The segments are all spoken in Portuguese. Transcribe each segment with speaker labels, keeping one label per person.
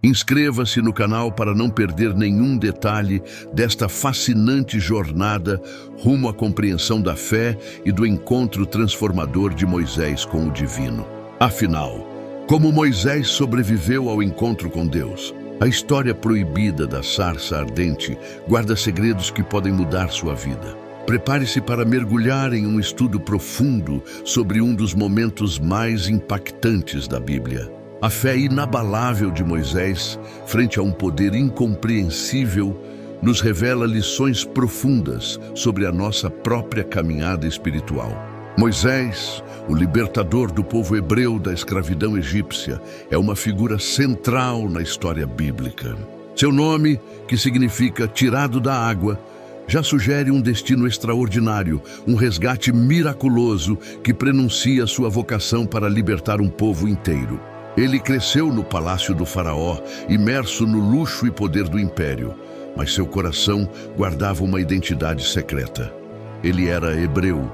Speaker 1: Inscreva-se no canal para não perder nenhum detalhe desta fascinante jornada rumo à compreensão da fé e do encontro transformador de Moisés com o divino. Afinal, como Moisés sobreviveu ao encontro com Deus? A história proibida da sarça ardente guarda segredos que podem mudar sua vida. Prepare-se para mergulhar em um estudo profundo sobre um dos momentos mais impactantes da Bíblia. A fé inabalável de Moisés, frente a um poder incompreensível, nos revela lições profundas sobre a nossa própria caminhada espiritual. Moisés, o libertador do povo hebreu da escravidão egípcia, é uma figura central na história bíblica. Seu nome, que significa tirado da água, já sugere um destino extraordinário, um resgate miraculoso que prenuncia sua vocação para libertar um povo inteiro. Ele cresceu no palácio do faraó, imerso no luxo e poder do império, mas seu coração guardava uma identidade secreta. Ele era hebreu,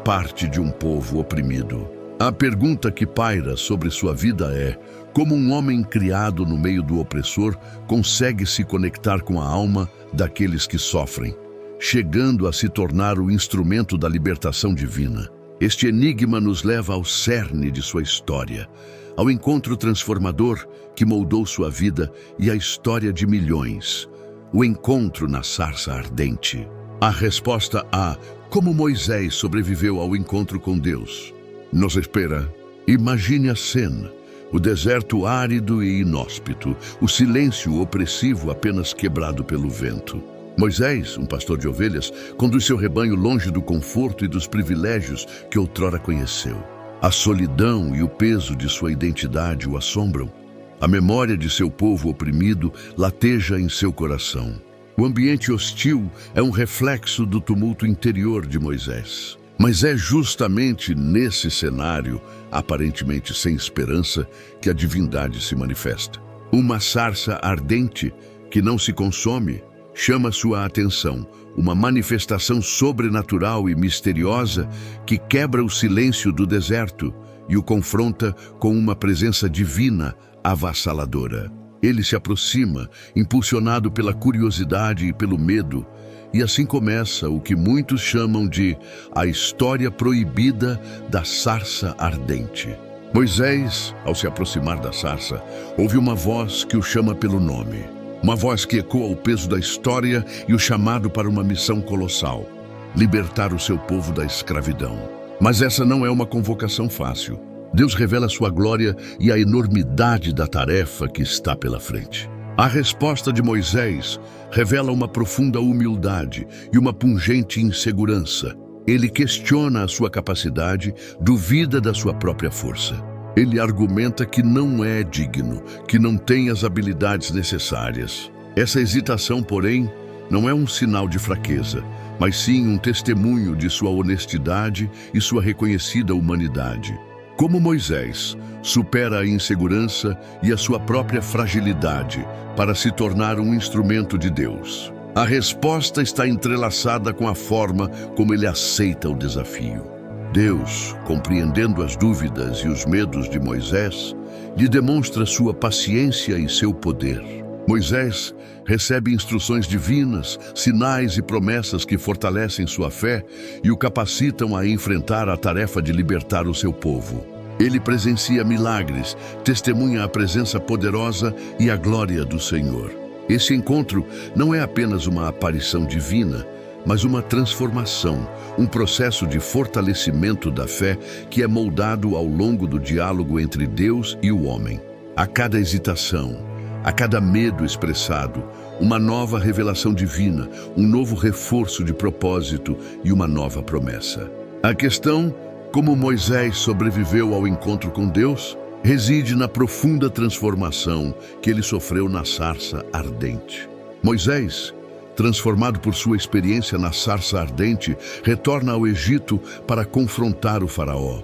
Speaker 1: parte de um povo oprimido. A pergunta que paira sobre sua vida é: como um homem criado no meio do opressor consegue se conectar com a alma daqueles que sofrem, chegando a se tornar o instrumento da libertação divina? Este enigma nos leva ao cerne de sua história, ao encontro transformador que moldou sua vida e a história de milhões. O encontro na sarça ardente. A resposta a como Moisés sobreviveu ao encontro com Deus nos espera. Imagine a cena: o deserto árido e inóspito, o silêncio opressivo apenas quebrado pelo vento. Moisés, um pastor de ovelhas, conduz seu rebanho longe do conforto e dos privilégios que outrora conheceu. A solidão e o peso de sua identidade o assombram. A memória de seu povo oprimido lateja em seu coração. O ambiente hostil é um reflexo do tumulto interior de Moisés. Mas é justamente nesse cenário, aparentemente sem esperança, que a divindade se manifesta. Uma sarça ardente que não se consome chama sua atenção, uma manifestação sobrenatural e misteriosa que quebra o silêncio do deserto e o confronta com uma presença divina avassaladora. Ele se aproxima, impulsionado pela curiosidade e pelo medo, e assim começa o que muitos chamam de a história proibida da sarça ardente. Moisés, ao se aproximar da sarça, ouve uma voz que o chama pelo nome. Uma voz que ecoa o peso da história e o chamado para uma missão colossal: libertar o seu povo da escravidão. Mas essa não é uma convocação fácil. Deus revela sua glória e a enormidade da tarefa que está pela frente. A resposta de Moisés revela uma profunda humildade e uma pungente insegurança. Ele questiona a sua capacidade, duvida da sua própria força. Ele argumenta que não é digno, que não tem as habilidades necessárias. Essa hesitação, porém, não é um sinal de fraqueza, mas sim um testemunho de sua honestidade e sua reconhecida humanidade. Como Moisés supera a insegurança e a sua própria fragilidade para se tornar um instrumento de Deus? A resposta está entrelaçada com a forma como ele aceita o desafio. Deus, compreendendo as dúvidas e os medos de Moisés, lhe demonstra sua paciência e seu poder. Moisés recebe instruções divinas, sinais e promessas que fortalecem sua fé e o capacitam a enfrentar a tarefa de libertar o seu povo. Ele presencia milagres, testemunha a presença poderosa e a glória do Senhor. Esse encontro não é apenas uma aparição divina, mas uma transformação, um processo de fortalecimento da fé que é moldado ao longo do diálogo entre Deus e o homem. A cada hesitação, a cada medo expressado, uma nova revelação divina, um novo reforço de propósito e uma nova promessa. A questão, como Moisés sobreviveu ao encontro com Deus, reside na profunda transformação que ele sofreu na sarça ardente. Moisés, transformado por sua experiência na sarça ardente, retorna ao Egito para confrontar o faraó.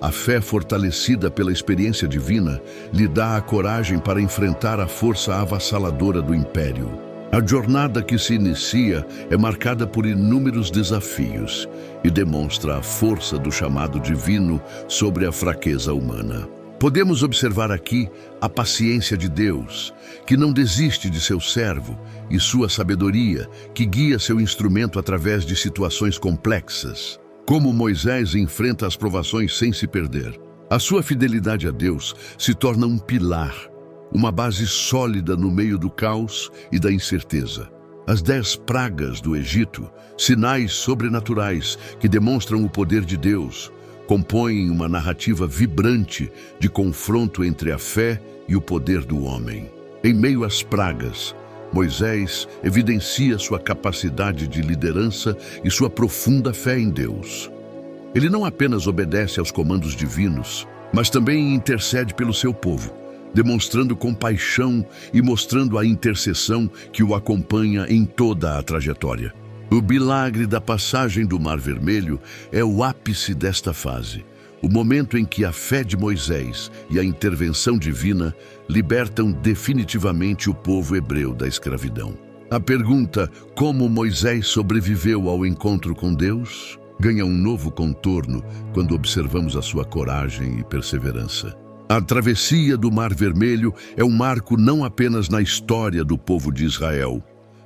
Speaker 1: A fé fortalecida pela experiência divina lhe dá a coragem para enfrentar a força avassaladora do império. A jornada que se inicia é marcada por inúmeros desafios e demonstra a força do chamado divino sobre a fraqueza humana. Podemos observar aqui a paciência de Deus, que não desiste de seu servo, e sua sabedoria, que guia seu instrumento através de situações complexas. Como Moisés enfrenta as provações sem se perder. A sua fidelidade a Deus se torna um pilar, uma base sólida no meio do caos e da incerteza. As 10 pragas do Egito, sinais sobrenaturais que demonstram o poder de Deus, compõem uma narrativa vibrante de confronto entre a fé e o poder do homem. Em meio às pragas, Moisés evidencia sua capacidade de liderança e sua profunda fé em Deus. Ele não apenas obedece aos comandos divinos, mas também intercede pelo seu povo, demonstrando compaixão e mostrando a intercessão que o acompanha em toda a trajetória. O milagre da passagem do Mar Vermelho é o ápice desta fase, o momento em que a fé de Moisés e a intervenção divina libertam definitivamente o povo hebreu da escravidão. A pergunta como Moisés sobreviveu ao encontro com Deus ganha um novo contorno quando observamos a sua coragem e perseverança. A travessia do Mar Vermelho é um marco não apenas na história do povo de Israel,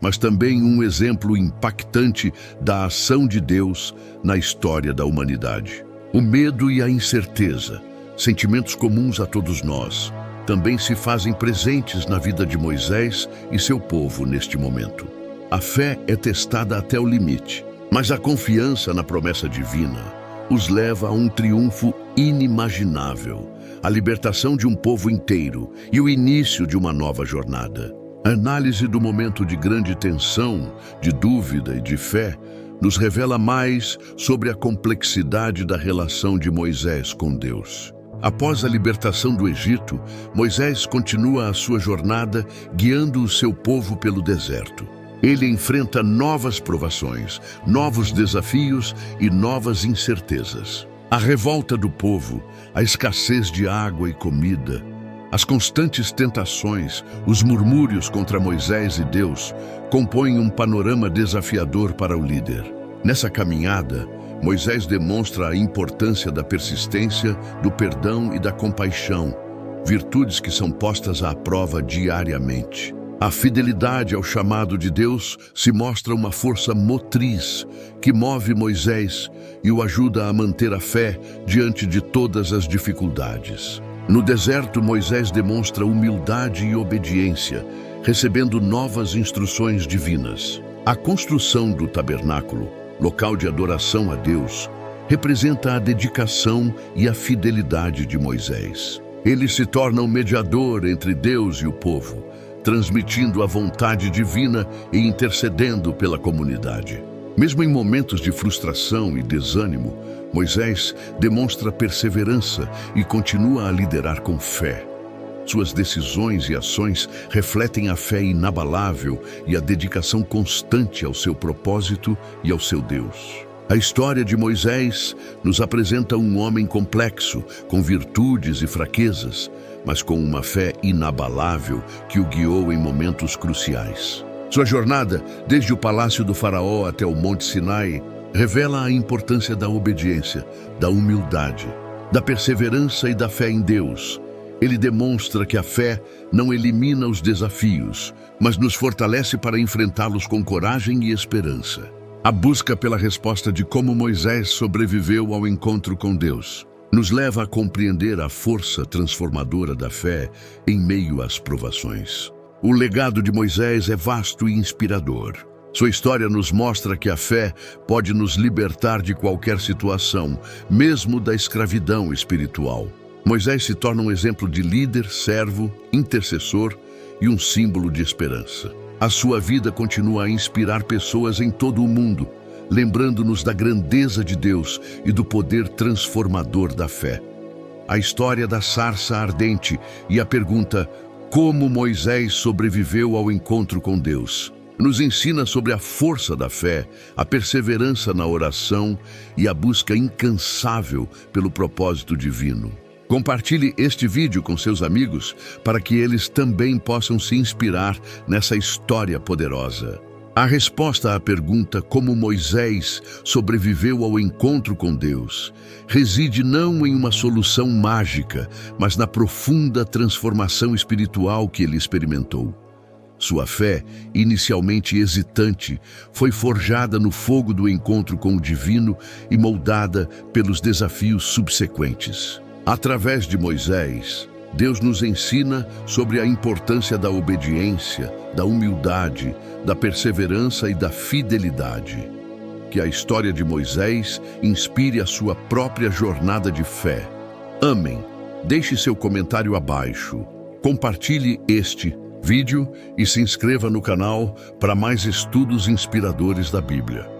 Speaker 1: mas também um exemplo impactante da ação de Deus na história da humanidade. O medo e a incerteza, sentimentos comuns a todos nós, também se fazem presentes na vida de Moisés e seu povo neste momento. A fé é testada até o limite, mas a confiança na promessa divina os leva a um triunfo inimaginável, a libertação de um povo inteiro e o início de uma nova jornada. A análise do momento de grande tensão, de dúvida e de fé nos revela mais sobre a complexidade da relação de Moisés com Deus. Após a libertação do Egito, Moisés continua a sua jornada guiando o seu povo pelo deserto. Ele enfrenta novas provações, novos desafios e novas incertezas. A revolta do povo, a escassez de água e comida, as constantes tentações, os murmúrios contra Moisés e Deus compõem um panorama desafiador para o líder. Nessa caminhada, Moisés demonstra a importância da persistência, do perdão e da compaixão, virtudes que são postas à prova diariamente. A fidelidade ao chamado de Deus se mostra uma força motriz que move Moisés e o ajuda a manter a fé diante de todas as dificuldades. No deserto, Moisés demonstra humildade e obediência, recebendo novas instruções divinas. A construção do tabernáculo, local de adoração a Deus, representa a dedicação e a fidelidade de Moisés. Ele se torna um mediador entre Deus e o povo, transmitindo a vontade divina e intercedendo pela comunidade. Mesmo em momentos de frustração e desânimo, Moisés demonstra perseverança e continua a liderar com fé. Suas decisões e ações refletem a fé inabalável e a dedicação constante ao seu propósito e ao seu Deus. A história de Moisés nos apresenta um homem complexo, com virtudes e fraquezas, mas com uma fé inabalável que o guiou em momentos cruciais. Sua jornada, desde o palácio do faraó até o Monte Sinai, revela a importância da obediência, da humildade, da perseverança e da fé em Deus. Ele demonstra que a fé não elimina os desafios, mas nos fortalece para enfrentá-los com coragem e esperança. A busca pela resposta de como Moisés sobreviveu ao encontro com Deus nos leva a compreender a força transformadora da fé em meio às provações. O legado de Moisés é vasto e inspirador. Sua história nos mostra que a fé pode nos libertar de qualquer situação, mesmo da escravidão espiritual. Moisés se torna um exemplo de líder, servo, intercessor e um símbolo de esperança. A sua vida continua a inspirar pessoas em todo o mundo, lembrando-nos da grandeza de Deus e do poder transformador da fé. A história da sarça ardente e a pergunta como Moisés sobreviveu ao encontro com Deus nos ensina sobre a força da fé, a perseverança na oração e a busca incansável pelo propósito divino. Compartilhe este vídeo com seus amigos para que eles também possam se inspirar nessa história poderosa. A resposta à pergunta como Moisés sobreviveu ao encontro com Deus reside não em uma solução mágica, mas na profunda transformação espiritual que ele experimentou. Sua fé, inicialmente hesitante, foi forjada no fogo do encontro com o divino e moldada pelos desafios subsequentes. Através de Moisés, Deus nos ensina sobre a importância da obediência, da humildade, da perseverança e da fidelidade. Que a história de Moisés inspire a sua própria jornada de fé. Amém. Deixe seu comentário abaixo. Compartilhe este vídeo e se inscreva no canal para mais estudos inspiradores da Bíblia.